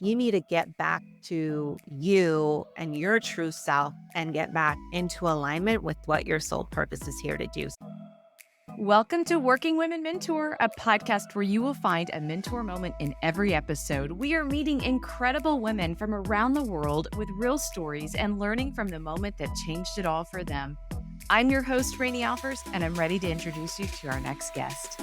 You need to get back to you and your true self and get back into alignment with what your soul purpose is here to do. Welcome to Working Women Mentor, a podcast where you will find a mentor moment in every episode. We are meeting incredible women from around the world with real stories and learning from the moment that changed it all for them. I'm your host, Rainey Alfers, and I'm ready to introduce you to our next guest.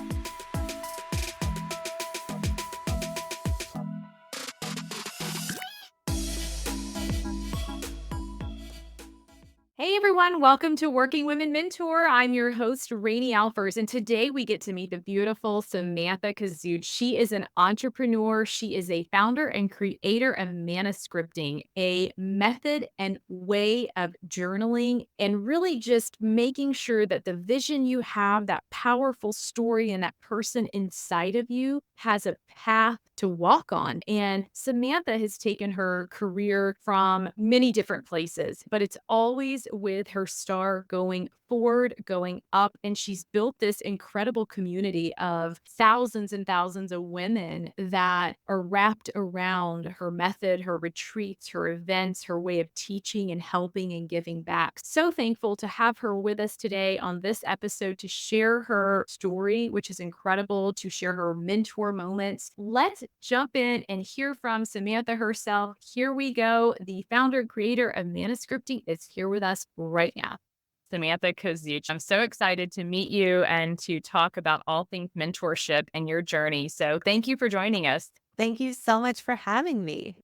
Hey everyone, welcome to Working Women Mentor. I'm your host, Rainey Alfers, and today we get to meet the beautiful Samantha Kozuch. She is an entrepreneur. She is a founder and creator of Maniscripting, a method and way of journaling and really just making sure that the vision you have, that powerful story and that person inside of you has a path to walk on. And Samantha has taken her career from many different places, but it's always with her star going forward, going up. And she's built this incredible community of thousands and thousands of women that are wrapped around her method, her retreats, her events, her way of teaching and helping and giving back. So thankful to have her with us today on this episode to share her story, which is incredible, to share her mentor moments. Let's jump in and hear from Samantha herself. Here we go. The founder and creator of Maniscripting is here with us right now. Samantha Kozuch. I'm so excited to meet you and to talk about all things mentorship and your journey. So thank you for joining us. Thank you so much for having me.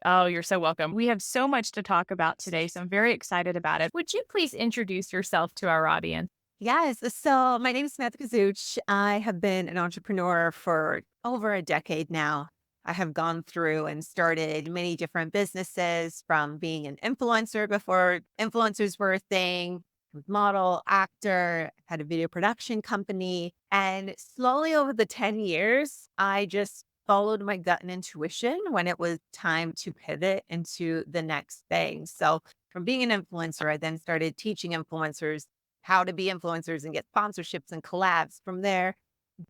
Oh, you're so welcome. We have so much to talk about today, so I'm very excited about it. Would you please introduce yourself to our audience? Yes. So my name is Samantha Kozuch. I have been an entrepreneur for over a decade now. I have gone through and started many different businesses, from being an influencer before influencers were a thing, model, actor, had a video production company. And slowly over the 10 years, I just followed my gut and intuition when it was time to pivot into the next thing. So from being an influencer, I then started teaching influencers how to be influencers and get sponsorships and collabs. From there,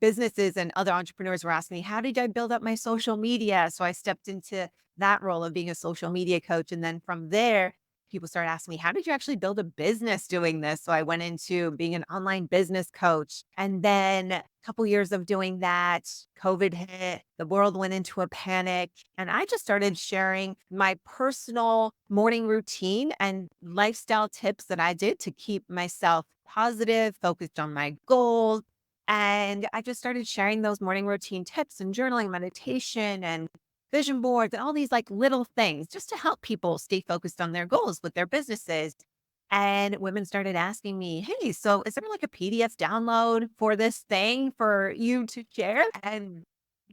businesses and other entrepreneurs were asking me, how did I build up my social media? So I stepped into that role of being a social media coach. And then from there, people started asking me, how did you actually build a business doing this? So I went into being an online business coach. And then a couple years of doing that, COVID hit, the world went into a panic. And I just started sharing my personal morning routine and lifestyle tips that I did to keep myself positive, focused on my goals. And I just started sharing those morning routine tips and journaling, meditation, and vision boards and all these like little things just to help people stay focused on their goals with their businesses. And women started asking me, hey, so is there like a PDF download for this thing for you to share? And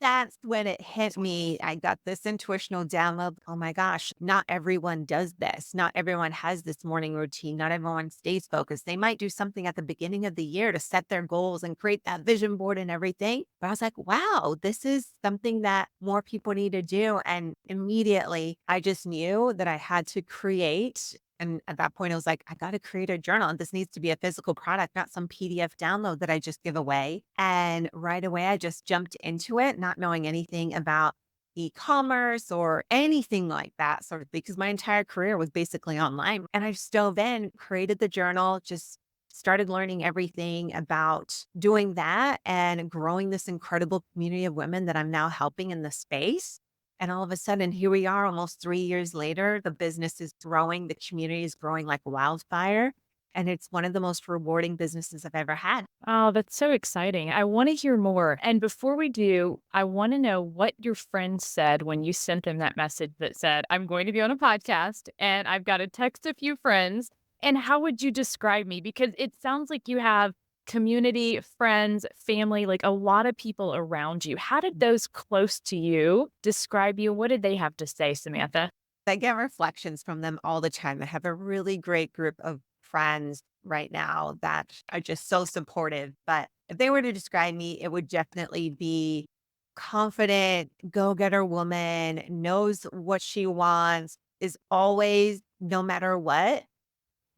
that's when it hit me. I got this intuitional download. Oh my gosh, not everyone does this. Not everyone has this morning routine. Not everyone stays focused. They might do something at the beginning of the year to set their goals and create that vision board and everything. But I was like, wow, this is something that more people need to do. And immediately I just knew that I had to create. And at that point, I was like, I got to create a journal. And this needs to be a physical product, not some PDF download that I just give away. And right away, I just jumped into it, not knowing anything about e-commerce or anything like that, sort of, because my entire career was basically online. And I just dove in, created the journal, just started learning everything about doing that and growing this incredible community of women that I'm now helping in the space. And all of a sudden, here we are almost 3 years later. The business is growing, the community is growing like wildfire. And it's one of the most rewarding businesses I've ever had. Oh, that's so exciting. I want to hear more. And before we do, I want to know what your friends said when you sent them that message that said, I'm going to be on a podcast and I've got to text a few friends. And how would you describe me? Because it sounds like you have community, friends, family, like a lot of people around you. How did those close to you describe you? What did they have to say, Samantha? I get reflections from them all the time. I have a really great group of friends right now that are just so supportive. But if they were to describe me, it would definitely be confident, go getter woman, knows what she wants, is always, no matter what,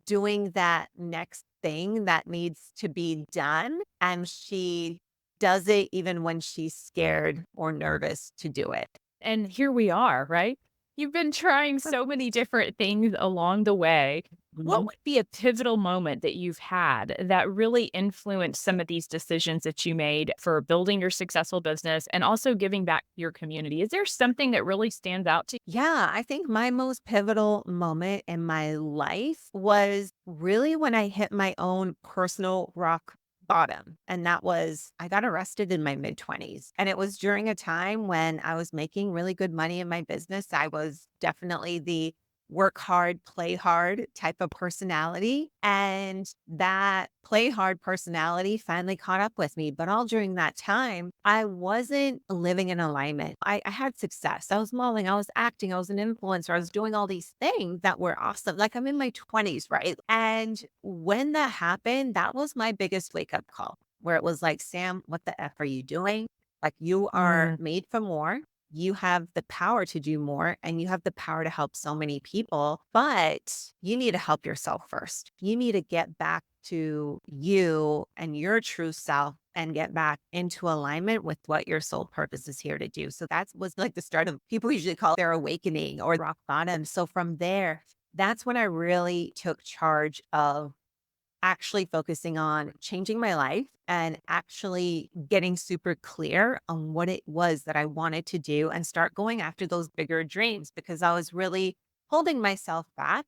doing that next thing that needs to be done. And she does it even when she's scared or nervous to do it. And here we are, right? You've been trying so many different things along the way. What Mhm. would be a pivotal moment that you've had that really influenced some of these decisions that you made for building your successful business and also giving back to your community? Is there something that really stands out to you? Yeah, I think my most pivotal moment in my life was really when I hit my own personal rock bottom. And that was, I got arrested in my mid 20s. And it was during a time when I was making really good money in my business. I was definitely the work hard, play hard type of personality. And that play hard personality finally caught up with me. But all during that time, I wasn't living in alignment. I had success. I was modeling, I was acting, I was an influencer, I was doing all these things that were awesome. Like I'm in my 20s, right? And when that happened, that was my biggest wake up call, where it was like, Sam, what the F are you doing? Like you are Mm, made for more. You have the power to do more and you have the power to help so many people, but you need to help yourself first. You need to get back to you and your true self and get back into alignment with what your soul purpose is here to do. So that was like the start of people usually call it their awakening or rock bottom. So from there, that's when I really took charge of actually focusing on changing my life and actually getting super clear on what it was that I wanted to do and start going after those bigger dreams because I was really holding myself back.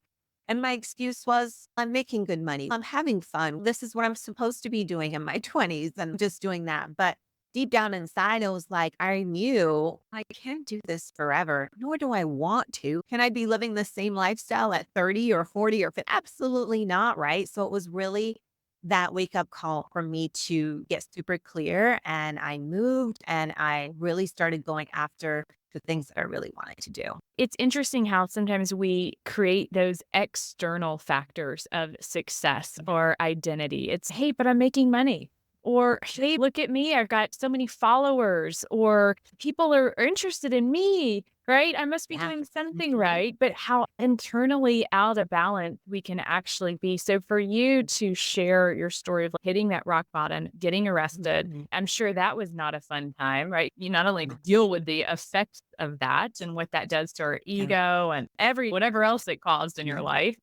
And my excuse was, I'm making good money. I'm having fun. This is what I'm supposed to be doing in my 20s and just doing that. But deep down inside, I was like, I knew I can't do this forever, nor do I want to. Can I be living the same lifestyle at 30 or 40 or 50? Absolutely not. Right. So it was really that wake up call for me to get super clear. And I moved and I really started going after the things that I really wanted to do. it's interesting how sometimes we create those external factors of success or identity. It's, hey, but I'm making money. Or, hey, look at me. I've got so many followers, or people are interested in me, right? I must be Yeah. doing something Mhm. right. But how internally out of balance we can actually be. So, for you to share your story of hitting that rock bottom, getting arrested, Mhm. I'm sure that was not a fun time, right? You not only deal with the effects of that and what that does to our Yeah. ego and every whatever else it caused in your Yeah. life.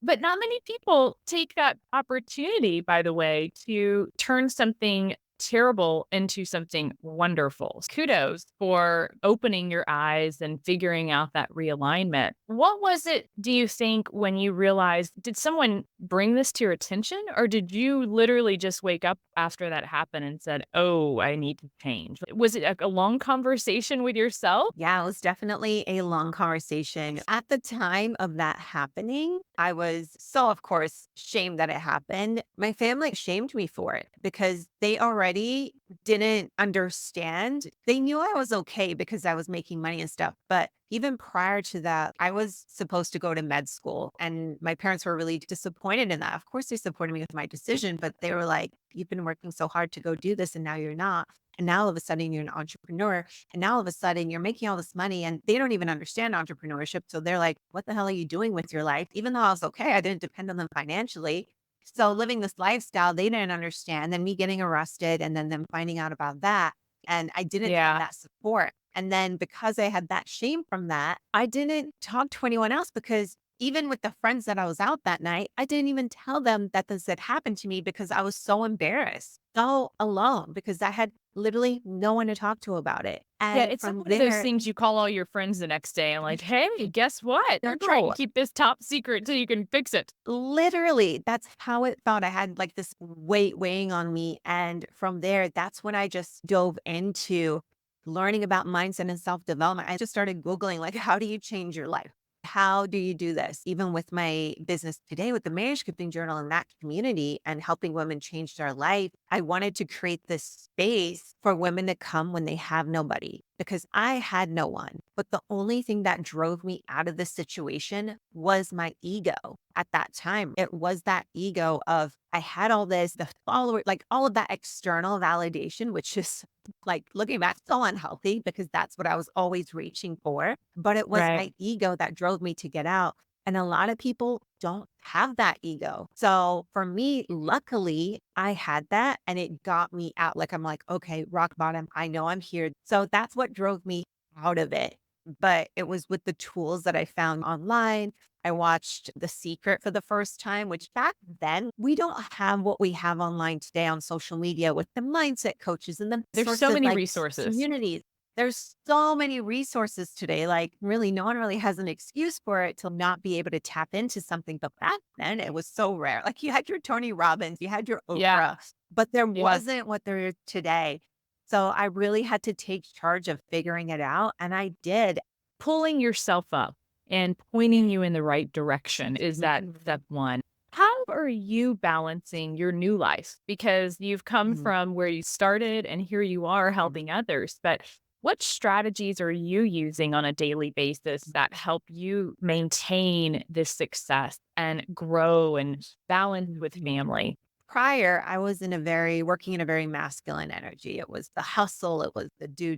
But not many people take that opportunity, by the way, to turn something terrible into something wonderful. Kudos for opening your eyes and figuring out that realignment. What was it, do you think, when you realized, did someone bring this to your attention, or did you literally just wake up after that happened and said, oh, I need to change? Was it a long conversation with yourself? Yeah, it was definitely a long conversation. At the time of that happening, I was so, of course, shamed that it happened. My family shamed me for it because they already didn't understand. They knew I was okay because I was making money and stuff. But even prior to that, I was supposed to go to med school, and my parents were really disappointed in that. Of course, they supported me with my decision, but they were like, you've been working so hard to go do this, and now you're not. And now all of a sudden, you're an entrepreneur. And now all of a sudden you're making all this money and they don't even understand entrepreneurship. So they're like, what the hell are you doing with your life? Even though I was okay, I didn't depend on them financially. So living this lifestyle, they didn't understand. Then me getting arrested and then them finding out about that. And I didn't have Yeah. that support. And then because I had that shame from that, I didn't talk to anyone else because even with the friends that I was out that night, I didn't even tell them that this had happened to me because I was so embarrassed, so alone because I had literally no one to talk to about it. Yeah, And it's not from one of those there, things you call all your friends the next day and like, "Hey, guess what? I'm trying to no, keep this top secret so you can fix it." literally, that's how it felt. I had like this weight weighing on me. And from there, that's when I just dove into learning about mindset and self development. I just started Googling, like, how do you change your life? How do you do this? Even with my business today, with the Maniscripting Journal and that community and helping women change their life, I wanted to create this space for women to come when they have nobody because I had no one. But the only thing that drove me out of this situation was my ego at that time. It was that ego of I had all this, the follower, like all of that external validation, which is like looking back, so unhealthy because that's what I was always reaching for. But it was Right. my ego that drove me to get out. And a lot of people don't have that ego. So for me, luckily, I had that and it got me out. Like, I'm like, okay, rock bottom. I know I'm here. So that's what drove me out of it. but it was with the tools that I found online. I watched The Secret for the first time, which back then we don't have what we have online today on social media with the mindset coaches and the There's sorts so of many like resources. communities. There's so many resources today. Like, really, no one really has an excuse for it to not be able to tap into something. But back then, it was so rare. Like, you had your Tony Robbins, you had your Yeah. Oprah, but there Yeah. wasn't what there is today. So I really had to take charge of figuring it out. And I did. Pulling yourself up and pointing you in the right direction is that step one. How are you balancing your new life? Because you've come Mhm. from where you started and here you are helping others. But what strategies are you using on a daily basis that help you maintain this success and grow and balance with family? Prior, I was working in a very masculine energy. It was the hustle, it was the do,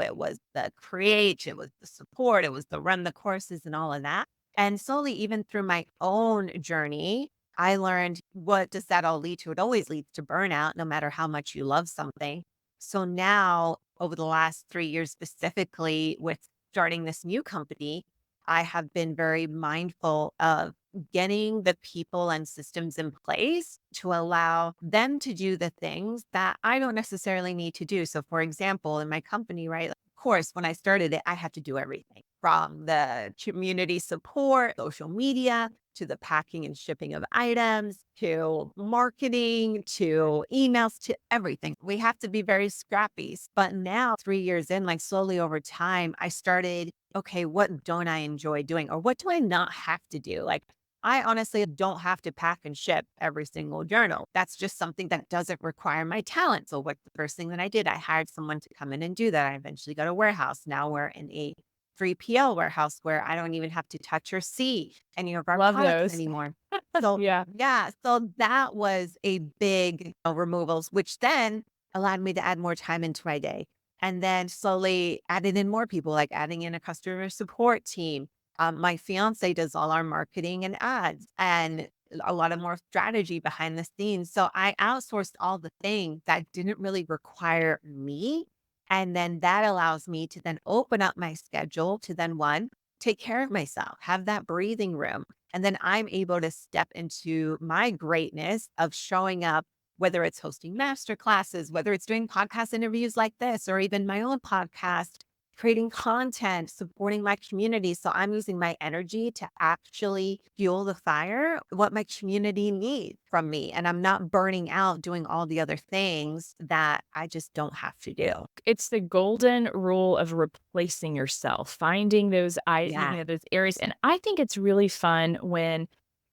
it was the create, it was the support, it was the run the courses and all of that. And slowly, even through my own journey, I learned, what does that all lead to? It always leads to burnout, no matter how much you love something. So now, over the last 3 years specifically, with starting this new company, I have been very mindful of getting the people and systems in place to allow them to do the things that I don't necessarily need to do. So, for example, in my company, right? Of course, when I started it, I had to do everything from the community support, social media, to the packing and shipping of items, to marketing, to emails, to everything. We have to be very scrappy. But now, 3 years in, like slowly over time, I started, okay, what don't I enjoy doing? Or what do I not have to do? Like, I honestly don't have to pack and ship every single journal. That's just something that doesn't require my talent. So, what the first thing that I did, I hired someone to come in and do that. I eventually got a warehouse. Now we're in a 3PL warehouse where I don't even have to touch or see any of our Love products those. anymore. So, Yeah. yeah, so that was a big removals, which then allowed me to add more time into my day. And then slowly added in more people, like adding in a customer support team. My fiance does all our marketing and ads and a lot of more strategy behind the scenes. So I outsourced all the things that didn't really require me. And then that allows me to then open up my schedule to then one, take care of myself, have that breathing room. And then I'm able to step into my greatness of showing up, whether it's hosting master classes, whether it's doing podcast interviews like this, or even my own podcast, creating content, supporting my community. So I'm using my energy to actually fuel the fire, what my community needs from me. And I'm not burning out doing all the other things that I just don't have to do. It's the golden rule of replacing yourself, finding Yeah. those areas. And I think it's really fun when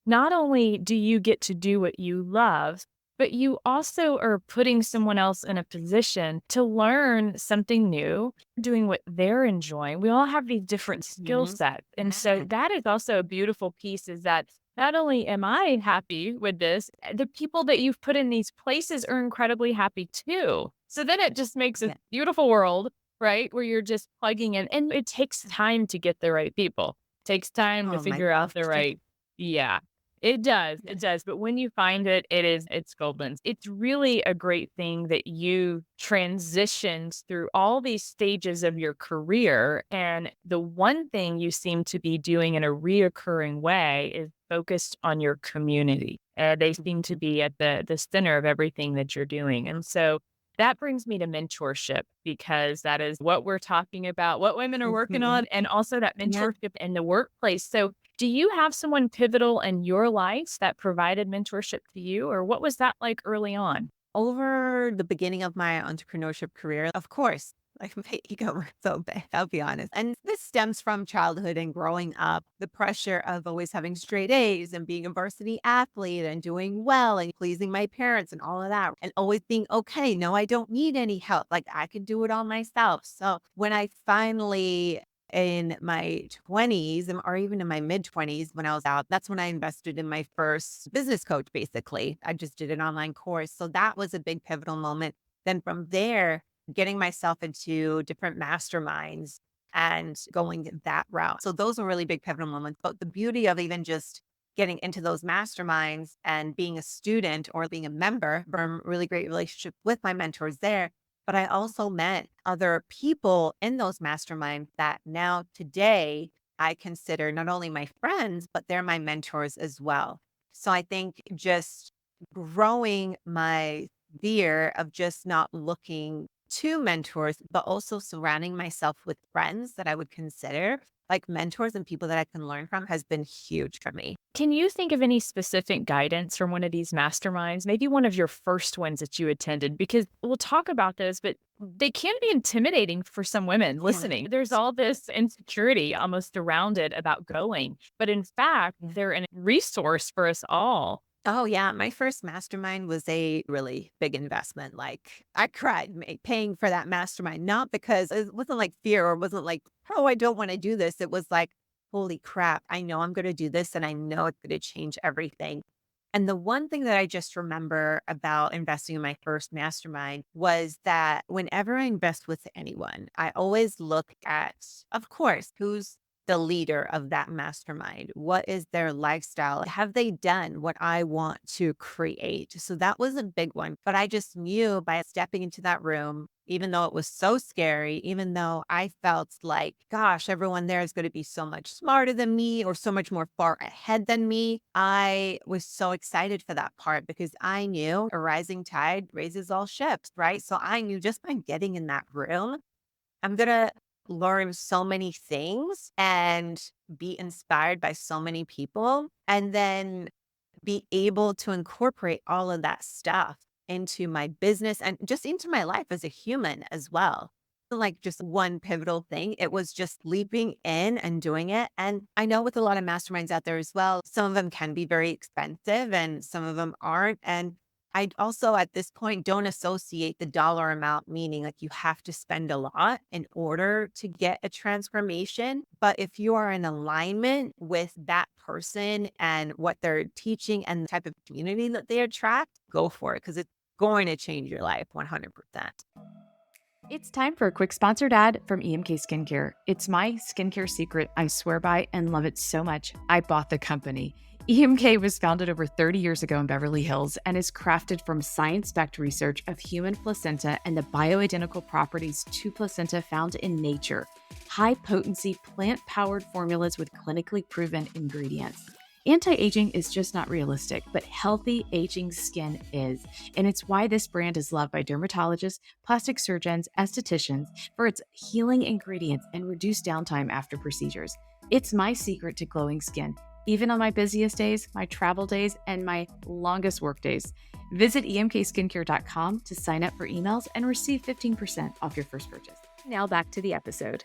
not only do you get to do what you love, but you also are putting someone else in a position to learn something new, doing what they're enjoying. We all have these different skill Mhm. sets. And so Yeah. that is also a beautiful piece is that not only am I happy with this, the people that you've put in these places are incredibly happy too. So then it just makes a Yeah. beautiful world, right? Where you're just plugging in. And it takes time to get the right people. Takes time to Oh my figure out gosh. the right. Yeah. It does. Yeah. It does. But when you find it, it's golden. It's really a great thing that you transitioned through all these stages of your career. And the one thing you seem to be doing in a reoccurring way is focused on your community. They seem to Mhm. be at the center of everything that you're doing. And so that brings me to mentorship because that is what we're talking about, what women are working Mhm. on, and also that Yeah. mentorship in the workplace. So do you have someone pivotal in your life that provided mentorship to you, or what was that like early on? Over the beginning of my entrepreneurship career, of course, like my ego was so big, I'll be honest. And this stems from childhood and growing up, the pressure of always having straight A's and being a varsity athlete and doing well and pleasing my parents and all of that. And always being okay. No, I don't need any help. Like I can do it all myself. So when I finally in my 20s or even in my mid 20s when I was out, that's when I invested in my first business coach, basically. I just did an online course. So that was a big pivotal moment. Then from there, getting myself into different masterminds and going that route. So those were really big pivotal moments. But the beauty of even just getting into those masterminds and being a student or being a member from really great relationship with my mentors there But I also met other people in those masterminds that now today I consider not only my friends, but they're my mentors as well. So I think just growing my fear of just not looking to mentors, but also surrounding myself with friends that I would consider like mentors and people that I can learn from has been huge for me. Can you think of any specific guidance from one of these masterminds? Maybe one of your first ones that you attended? Because we'll talk about those, but they can be intimidating for some women Yeah. listening. There's all this insecurity almost around it about going, but in fact, Yeah. they're a resource for us all. Oh, yeah. My first mastermind was a really big investment. Like, I cried paying for that mastermind, not because it wasn't like fear or wasn't like, oh, I don't want to do this. It was like, holy crap, I know I'm going to do this and I know it's going to change everything. And the one thing that I just remember about investing in my first mastermind was that whenever I invest with anyone, I always look at, of course, who's the leader of that mastermind? What is their lifestyle? Have they done what I want to create? So that was a big one. But I just knew by stepping into that room, even though it was so scary, even though I felt like, gosh, everyone there is going to be so much smarter than me or so much more far ahead than me, I was so excited for that part because I knew a rising tide raises all ships, right? So I knew just by getting in that room, I'm going to learn so many things and be inspired by so many people. And then be able to incorporate all of that stuff into my business and just into my life as a human as well. Like just one pivotal thing. It was just leaping in and doing it. And I know with a lot of masterminds out there as well, some of them can be very expensive and some of them aren't. And I also at this point don't associate the dollar amount, meaning like you have to spend a lot in order to get a transformation. But if you are in alignment with that person and what they're teaching and the type of community that they attract, go for it because it's going to change your life 100%. It's time for a quick sponsored ad from EMK Skincare. It's my skincare secret I swear by and love it so much. I bought the company. EMK was founded over 30 years ago in Beverly Hills and is crafted from science-backed research of human placenta and the bioidentical properties to placenta found in nature. High-potency, plant-powered formulas with clinically proven ingredients. Anti-aging is just not realistic, but healthy aging skin is. And it's why this brand is loved by dermatologists, plastic surgeons, estheticians for its healing ingredients and reduced downtime after procedures. It's my secret to glowing skin, even on my busiest days, my travel days, and my longest work days. Visit emkskincare.com to sign up for emails and receive 15% off your first purchase. Now back to the episode.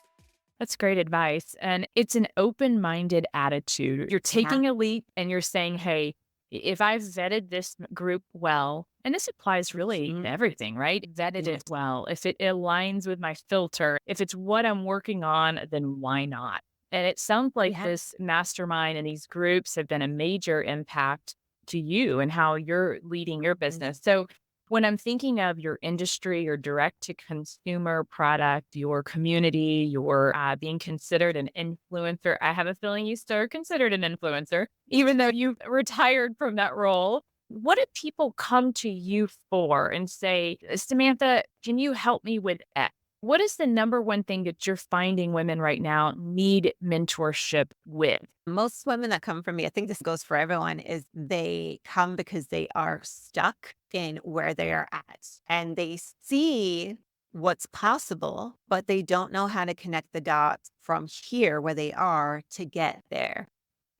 That's great advice. And it's an open minded attitude. You're Yeah. taking a leap and you're saying, hey, if I've vetted this group well, and this applies really to Mhm. everything, right? Vetted Yes. it well. If it aligns with my filter, if it's what I'm working on, then why not? And it sounds like Yeah. this mastermind and these groups have been a major impact to you and how you're leading your Mhm. business. So when I'm thinking of your industry, your direct to consumer product, your community, your being considered an influencer, I have a feeling you still are considered an influencer, even though you've retired from that role. What do people come to you for and say, Samantha, can you help me with X? What is the number one thing that you're finding women right now need mentorship with? Most women that come from me, I think this goes for everyone, is they come because they are stuck in where they are at and they see what's possible, but they don't know how to connect the dots from here where they are to get there.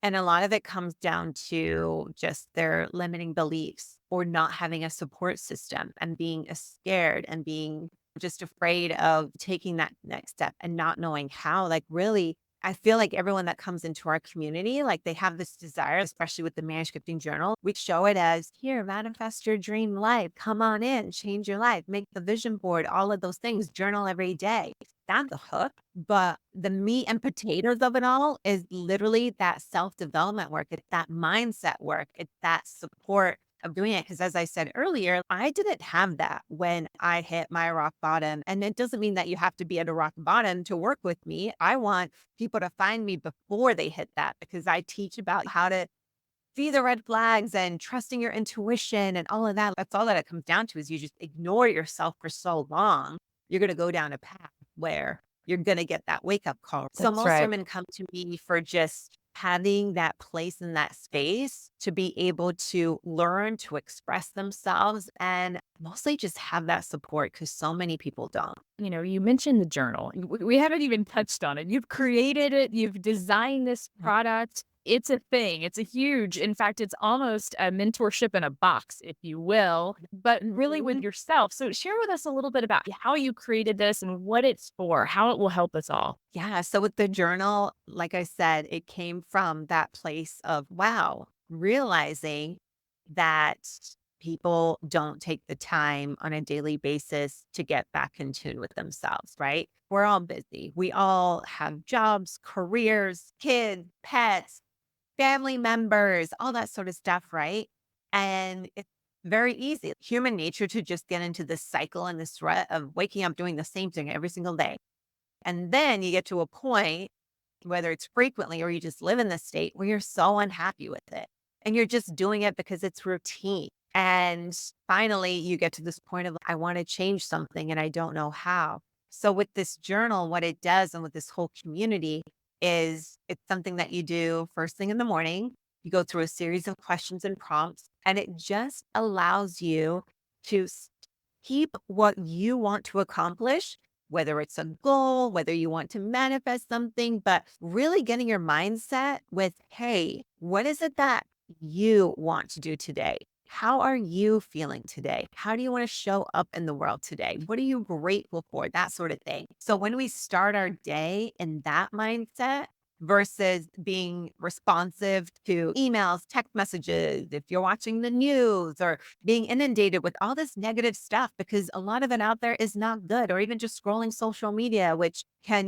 And a lot of it comes down to just their limiting beliefs or not having a support system and being scared and being just afraid of taking that next step and not knowing how. Like, really, I feel like everyone that comes into our community, like they have this desire, especially with the manuscripting journal. We show it as here, manifest your dream life. Come on in, change your life, make the vision board, all of those things, journal every day. That's the hook. But the meat and potatoes of it all is literally that self-development work. It's that mindset work. It's that support of doing it. Because as I said earlier, I didn't have that when I hit my rock bottom. And it doesn't mean that you have to be at a rock bottom to work with me. I want people to find me before they hit that because I teach about how to see the red flags and trusting your intuition and all of that. That's all that it comes down to is you just ignore yourself for so long. You're going to go down a path where you're going to get that wake up call. So That's most right. women come to me for just having that place in that space to be able to learn to express themselves and mostly just have that support because so many people don't. You mentioned the journal. We haven't even touched on it. You've created it, you've designed this product. It's a thing. It's a huge, in fact, it's almost a mentorship in a box, if you will, but really with Mhm. yourself. So share with us a little bit about how you created this and what it's for, how it will help us all. Yeah. So with the journal, like I said, it came from that place of, wow, realizing that people don't take the time on a daily basis to get back in tune with themselves, right? We're all busy. We all have jobs, careers, kids, pets, family members, all that sort of stuff, right? And it's very easy, human nature to just get into this cycle and this rut of waking up doing the same thing every single day. And then you get to a point, whether it's frequently or you just live in this state where you're so unhappy with it and you're just doing it because it's routine. And finally, you get to this point of, I want to change something and I don't know how. So, with this journal, what it does and with this whole community is it's something that you do first thing in the morning. You go through a series of questions and prompts, and it just allows you to keep what you want to accomplish, whether it's a goal, whether you want to manifest something, but really getting your mindset with, hey, what is it that you want to do today? How are you feeling today? How do you want to show up in the world today? What are you grateful for? That sort of thing. So when we start our day in that mindset, versus being responsive to emails, text messages, if you're watching the news or being inundated with all this negative stuff because a lot of it out there is not good, or even just scrolling social media, which can,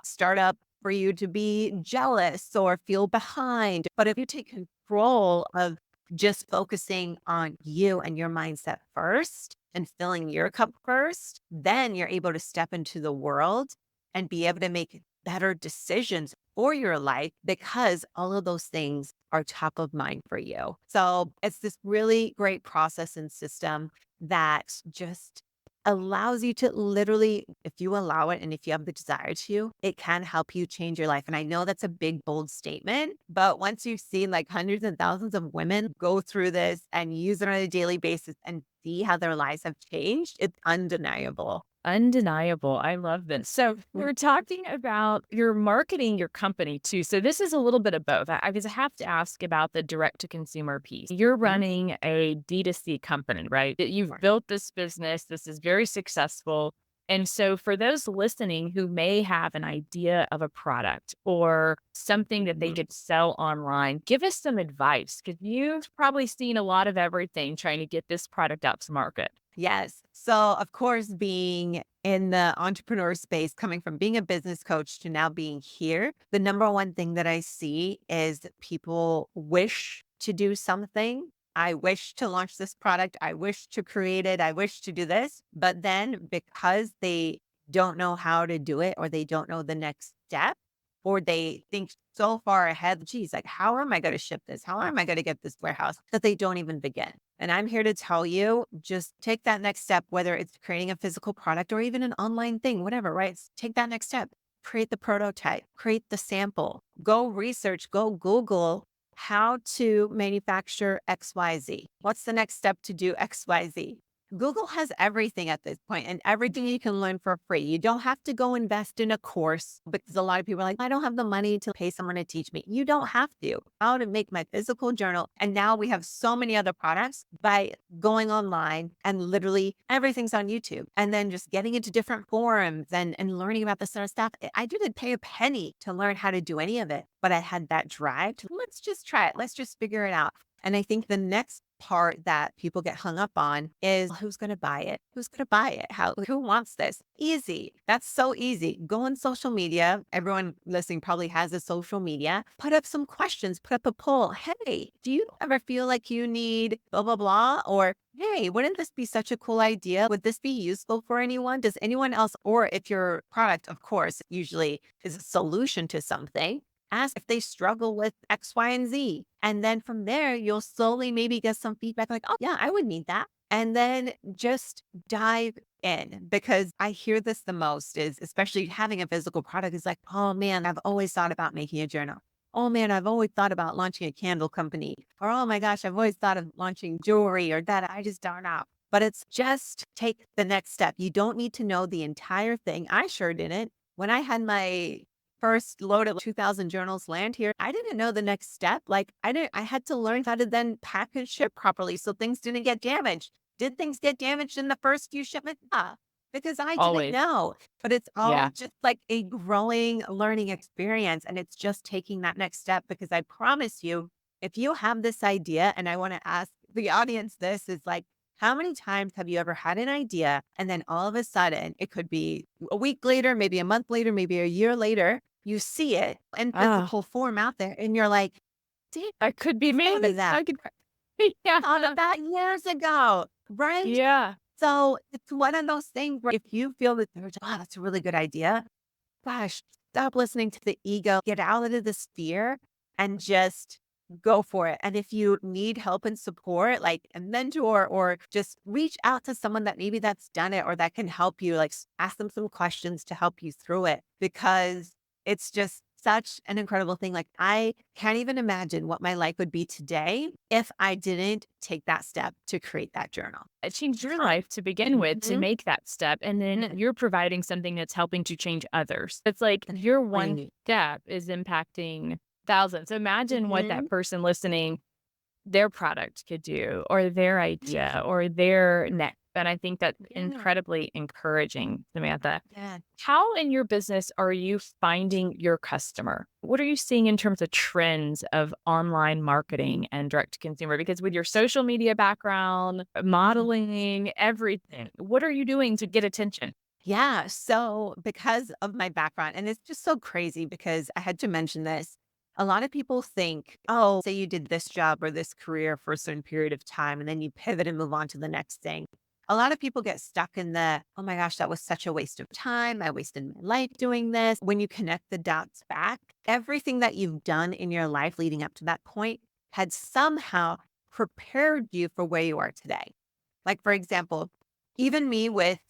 start up for you to be jealous or feel behind. But if you take control of just focusing on you and your mindset first and filling your cup first, then you're able to step into the world and be able to make better decisions for your life because all of those things are top of mind for you. So it's this really great process and system that just allows you to literally, if you allow it and if you have the desire to, it can help you change your life. And I know that's a big, bold statement, but once you've seen like hundreds and thousands of women go through this and use it on a daily basis and see how their lives have changed, it's undeniable. Undeniable. I love this. So we're talking about you're marketing your company too. So this is a little bit of both. I just have to ask about the direct to consumer piece. You're Mhm. running a D2C company, right? That you've Sure. built this business. This is very successful. And so for those listening who may have an idea of a product or something that they Mhm. could sell online, give us some advice because you've probably seen a lot of everything trying to get this product out to market. Yes. So, of course, being in the entrepreneur space, coming from being a business coach to now being here, the number one thing that I see is that people wish to do something. I wish to launch this product. I wish to create it. I wish to do this. But then because they don't know how to do it or they don't know the next step, or they think so far ahead, geez, like, how am I going to ship this? How am I going to get this warehouse that they don't even begin? And I'm here to tell you, just take that next step, whether it's creating a physical product or even an online thing, whatever, right? Take that next step, create the prototype, create the sample, go research, go Google how to manufacture XYZ. What's the next step to do XYZ? Google has everything at this point and everything you can learn for free. You don't have to go invest in a course because a lot of people are like, I don't have the money to pay someone to teach me. You don't have to. How to make my physical journal. And now we have so many other products by going online and literally everything's on YouTube. And then just getting into different forums and learning about this sort of stuff. I didn't pay a penny to learn how to do any of it, but I had that drive to let's just try it. Let's just figure it out. And I think the next part that people get hung up on is who's going to buy it? Who's going to buy it? Who wants this? Easy. That's so easy. Go on social media. Everyone listening probably has a social media. Put up some questions, put up a poll. Hey, do you ever feel like you need blah, blah, blah? Or hey, wouldn't this be such a cool idea? Would this be useful for anyone? Does anyone else, or if your product, of course, usually is a solution to something, ask if they struggle with X, Y, and Z. And then from there, you'll slowly maybe get some feedback like, oh, yeah, I would need that. And then just dive in, because I hear this the most is, especially having a physical product, is like, oh man, I've always thought about making a journal. Oh man, I've always thought about launching a candle company. Or, oh my gosh, I've always thought of launching jewelry or that. I just don't know. But it's just take the next step. You don't need to know the entire thing. I sure didn't. When I had my first load of 2,000 journals land here, I didn't know the next step. Like I had to learn how to then package ship properly so things didn't get damaged. Did things get damaged in the first few shipments? Yeah, because I didn't Always. know. But it's all Yeah. just like a growing learning experience. And it's just taking that next step, because I promise you, if you have this idea, and I want to ask the audience this, is like, how many times have you ever had an idea and then all of a sudden, it could be a week later, maybe a month later, maybe a year later, you see it in Ah, physical form out there and you're like, damn, that could be I thought of me. that. I could yeah. Thought of that years ago, right? Yeah. So it's one of those things where if you feel that there's, oh, that's a really good idea, gosh, stop listening to the ego, get out of this fear and just go for it. And if you need help and support, like a mentor, or just reach out to someone that maybe that's done it or that can help you, like ask them some questions to help you through it, because it's just such an incredible thing. Like I can't even imagine what my life would be today if I didn't take that step to create that journal. It changed your life to begin with to Mhm. make that step. And then you're providing something that's helping to change others. It's like your one Right. step is impacting thousands. Imagine what that Mhm. person listening, their product could do, or their idea, or their next. And I think that's Yeah. incredibly encouraging, Samantha. Yeah. How in your business are you finding your customer? What are you seeing in terms of trends of online marketing and direct to consumer? Because with your social media background, modeling, everything, what are you doing to get attention? Yeah. So, because of my background, and it's just so crazy because I had to mention this. A lot of people think, oh, say you did this job or this career for a certain period of time, and then you pivot and move on to the next thing. A lot of people get stuck in the, oh my gosh, that was such a waste of time. I wasted my life doing this. When you connect the dots back, everything that you've done in your life leading up to that point had somehow prepared you for where you are today. Like, for example, even me with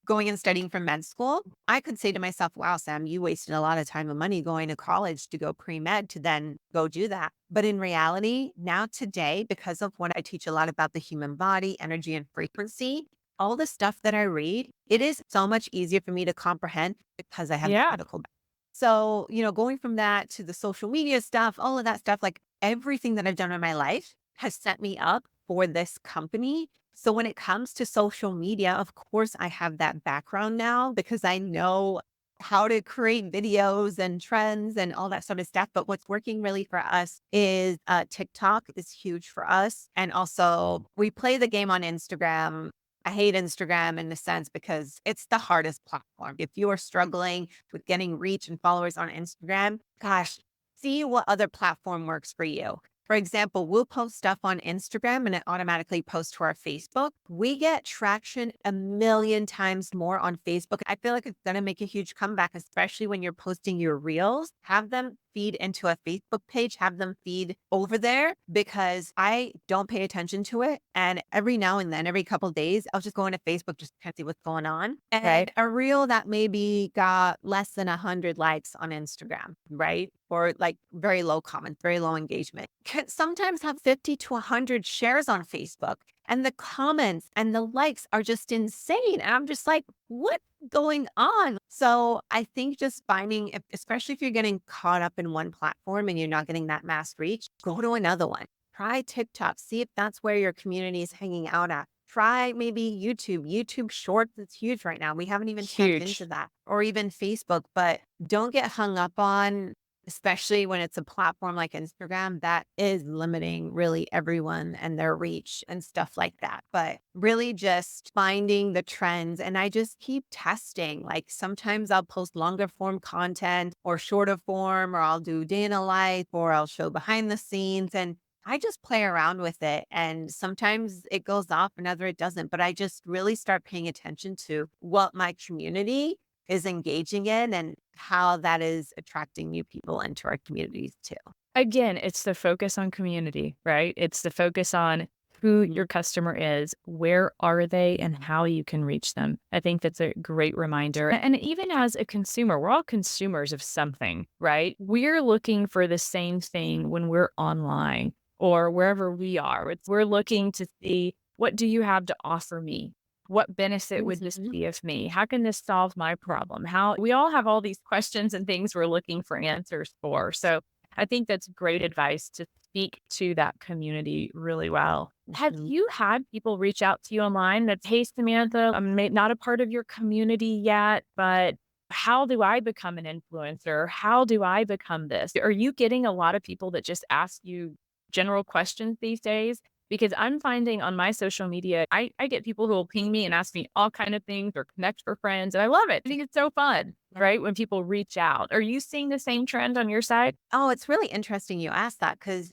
going and studying for med school, I could say to myself, wow, Sam, you wasted a lot of time and money going to college to go pre med to then go do that. But in reality, now today, because of what I teach a lot about the human body, energy, and frequency, all the stuff that I read, it is so much easier for me to comprehend because I have the Yeah. medical background. So, going from that to the social media stuff, all of that stuff, like everything that I've done in my life has set me up for this company. So when it comes to social media, of course, I have that background now because I know how to create videos and trends and all that sort of stuff. But what's working really for us is TikTok is huge for us. And also, we play the game on Instagram. I hate Instagram in the sense because it's the hardest platform. If you are struggling with getting reach and followers on Instagram, gosh, see what other platform works for you. For example, we'll post stuff on Instagram and it automatically posts to our Facebook. We get traction a million times more on Facebook. I feel like it's going to make a huge comeback, especially when you're posting your reels. Have them feed into a Facebook page, have them feed over there, because I don't pay attention to it. And every now and then, every couple of days, I'll just go into Facebook just to kind of see what's going on. And Right. a reel that maybe got less than 100 likes on Instagram, right? Or like very low comments, very low engagement, can sometimes have 50 to 100 shares on Facebook. And the comments and the likes are just insane. And I'm just like, what's going on? So I think just finding, especially if you're getting caught up in one platform and you're not getting that mass reach, go to another one. Try TikTok, see if that's where your community is hanging out at. Try maybe YouTube. YouTube Shorts is huge right now. We haven't even tapped into Huge. that, or even Facebook, but don't get hung up on, especially when it's a platform like Instagram that is limiting really everyone and their reach and stuff like that. But really just finding the trends. And I just keep testing. Like sometimes I'll post longer form content or shorter form, or I'll do day in a life, or I'll show behind the scenes. And I just play around with it. And sometimes it goes off, another it doesn't. But I just really start paying attention to what my community is engaging in and how that is attracting new people into our communities too. Again, it's the focus on community, right? It's the focus on who your customer is, where are they, and how you can reach them. I think that's a great reminder. And even as a consumer, we're all consumers of something, right? We're looking for the same thing when we're online or wherever we are. We're looking to see, what do you have to offer me? What benefit would this Mhm. be of me? How can this solve my problem? How we all have all these questions and things we're looking for answers for. So I think that's great advice to speak to that community really well. Have Mhm. you had people reach out to you online that's, hey, Samantha, I'm not a part of your community yet, but how do I become an influencer? How do I become this? Are you getting a lot of people that just ask you general questions these days? Because I'm finding on my social media, I get people who will ping me and ask me all kind of things or connect for friends. And I love it. I think it's so fun, right? When people reach out. Are you seeing the same trend on your side? Oh, it's really interesting you asked that because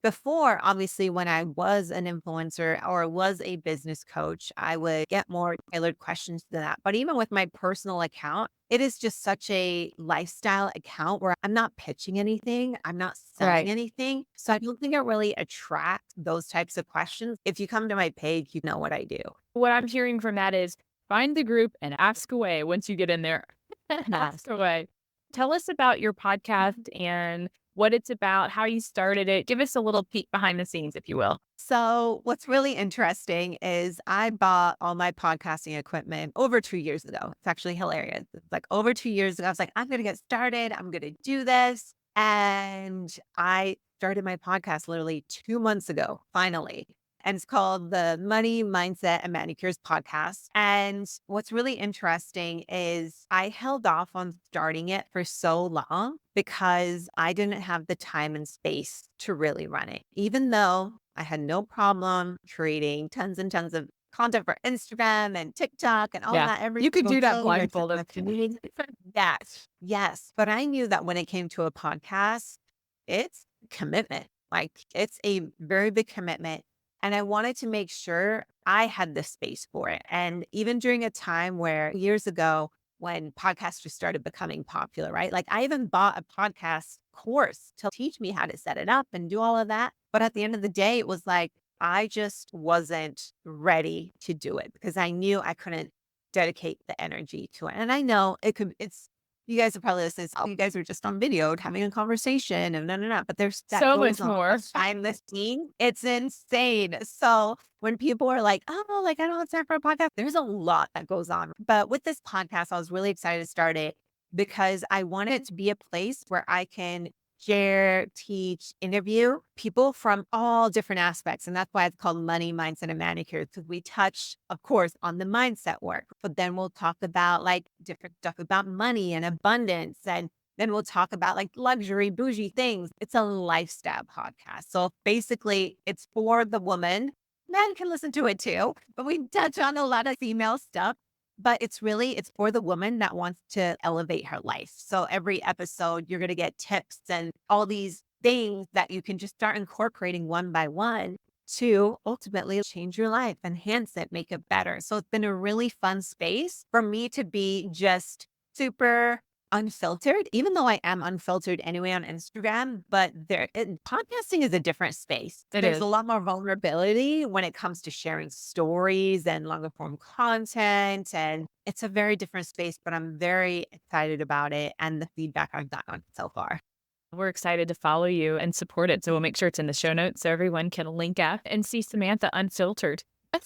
before, obviously, when I was an influencer or was a business coach, I would get more tailored questions to that. But even with my personal account, it is just such a lifestyle account where I'm not pitching anything, I'm not selling Right. anything. So I don't think it really attracts those types of questions. If you come to my page, you know what I do. What I'm hearing from that is find the group and ask away once you get in there. Ask Yes. away. Tell us about your podcast and what it's about, how you started it. Give us a little peek behind the scenes, if you will. So, what's really interesting is I bought all my podcasting equipment over 2 years ago. It's actually hilarious. It's like over 2 years ago, I was like, I'm going to get started. I'm going to do this. And I started my podcast literally 2 months ago, finally. And it's called the Money, Mindset, and Manicures podcast. And what's really interesting is I held off on starting it for so long because I didn't have the time and space to really run it. Even though I had no problem creating tons and tons of content for Instagram and TikTok and all Yeah. that every You could single do that day. There's blindfolded. a community. Yes, yes. But I knew that when it came to a podcast, it's commitment. Like it's a very big commitment. And I wanted to make sure I had the space for it. And even during a time where years ago, when podcasts just started becoming popular, right? Like I even bought a podcast course to teach me how to set it up and do all of that. But at the end of the day, it was like, I just wasn't ready to do it because I knew I couldn't dedicate the energy to it. And I know you guys are probably listening. Oh, you guys are just on video having a conversation and no. But there's that So goes much on more. behind the scene. It's insane. So when people are like, oh, like I don't have time for a podcast, there's a lot that goes on. But with this podcast, I was really excited to start it because I wanted it to be a place where I can share, teach, interview people from all different aspects. And that's why it's called Money, Mindset, and Manicure, because we touch, of course, on the mindset work, but then we'll talk about like different stuff about money and abundance. And then we'll talk about like luxury, bougie things. It's a lifestyle podcast. So basically, it's for the woman. Men can listen to it too, but we touch on a lot of female stuff. But it's for the woman that wants to elevate her life. So every episode, you're going to get tips and all these things that you can just start incorporating one by one to ultimately change your life, enhance it, make it better. So it's been a really fun space for me to be just super unfiltered, even though I am unfiltered anyway on Instagram, but podcasting is a different space. It There's is. a lot more vulnerability when it comes to sharing stories and longer form content. And it's a very different space, but I'm very excited about it and the feedback I've gotten so far. We're excited to follow you and support it. So we'll make sure it's in the show notes so everyone can link up and see Samantha unfiltered.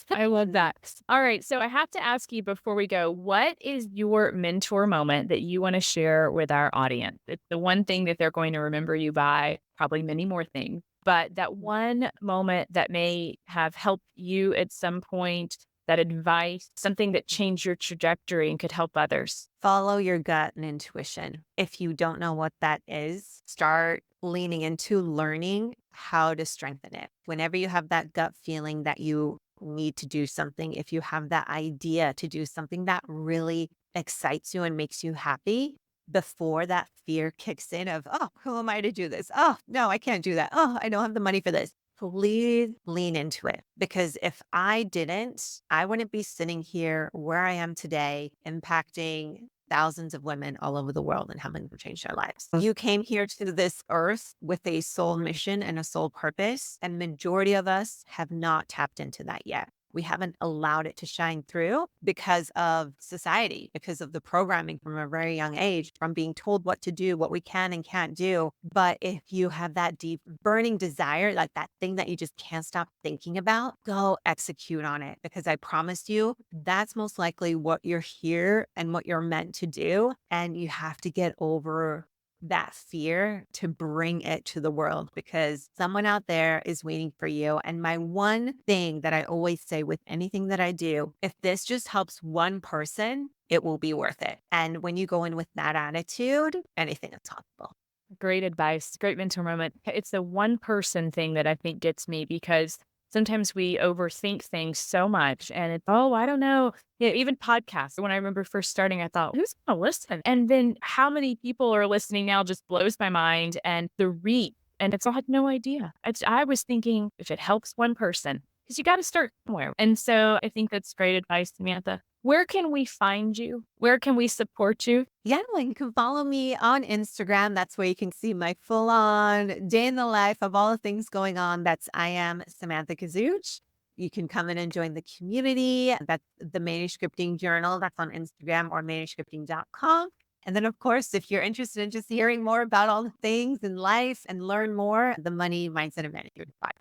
I love that. All right. So I have to ask you before we go, what is your mentor moment that you want to share with our audience? It's the one thing that they're going to remember you by, probably many more things, but that one moment that may have helped you at some point, that advice, something that changed your trajectory and could help others. Follow your gut and intuition. If you don't know what that is, start leaning into learning how to strengthen it. Whenever you have that gut feeling that you need to do something, if you have that idea to do something that really excites you and makes you happy, before that fear kicks in of, oh, who am I to do this? Oh, no, I can't do that. Oh, I don't have the money for this. Please lean into it because if I didn't, I wouldn't be sitting here where I am today, impacting thousands of women all over the world and helping them change their lives. You came here to this earth with a soul mission and a soul purpose, and majority of us have not tapped into that yet. We haven't allowed it to shine through because of society, because of the programming from a very young age, from being told what to do, what we can and can't do. But if you have that deep burning desire, like that thing that you just can't stop thinking about, go execute on it. Because I promise you, that's most likely what you're here and what you're meant to do. And you have to get over that fear to bring it to the world, because someone out there is waiting for you. And my one thing that I always say with anything that I do, if this just helps one person, it will be worth it. And when you go in with that attitude, anything is possible. Great advice. Great mentor moment. It's the one person thing that I think gets me because sometimes we overthink things so much and it's, oh, I don't know. Yeah, even podcasts. When I remember first starting, I thought, who's going to listen? And then how many people are listening now just blows my mind, and the reach. And it's, I had no idea. I was thinking if it helps one person, because you got to start somewhere. And so I think that's great advice, Samantha. Where can we find you? Where can we support you? Yeah, well, you can follow me on Instagram. That's where you can see my full on day in the life of all the things going on. That's I am Samantha Kozuch. You can come in and join the community. That's the Maniscripting Journal. That's on Instagram or maniscripting.com. And then, of course, if you're interested in just hearing more about all the things in life and learn more, the Money Mindset Advantage.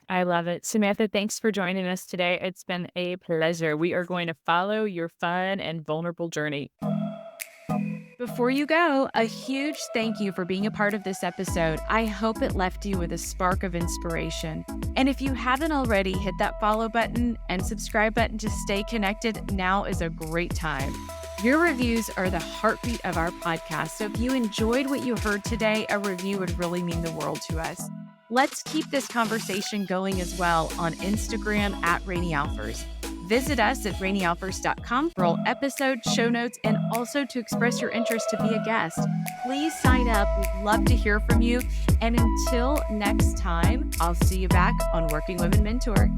I love it. Samantha, thanks for joining us today. It's been a pleasure. We are going to follow your fun and vulnerable journey. Before you go, a huge thank you for being a part of this episode. I hope it left you with a spark of inspiration. And if you haven't already, hit that follow button and subscribe button to stay connected. Now is a great time. Your reviews are the heartbeat of our podcast. So if you enjoyed what you heard today, a review would really mean the world to us. Let's keep this conversation going as well on Instagram at Rainy Alfers. Visit us at rainyalfers.com for all episodes, show notes, and also to express your interest to be a guest. Please sign up. We'd love to hear from you. And until next time, I'll see you back on Working Women Mentor.